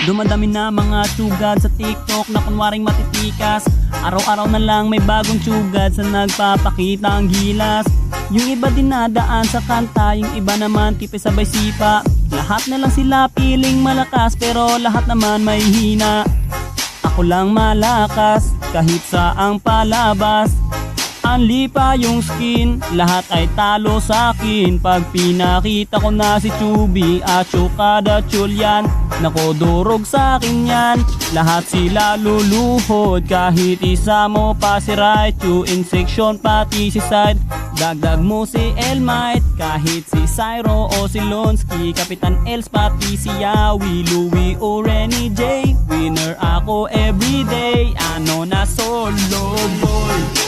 Dumadami na mga tsugad sa TikTok na kunwaring matitikas. Araw-araw na lang may bagong tsugad sa nagpapakita ang gilas. Yung iba dinadaan sa kanta, yung iba naman tipe sabay sipa. Lahat na lang sila piling malakas pero lahat naman may hina. Ako lang malakas kahit saang palabas. Anli pa yung skin, lahat ay talo sa akin. Pag pinakita ko na si Chubby at Chukada Chulyan, nako durog sa akin yan. Lahat sila luluhod, kahit isa mo pa si Raichu. In section pati si Side, dagdag mo si Elmite. Kahit si Cyro o si Lonsky, Kapitan Els pati si Yawi, Louie o Renny J. Winner ako everyday, ano na solo boy.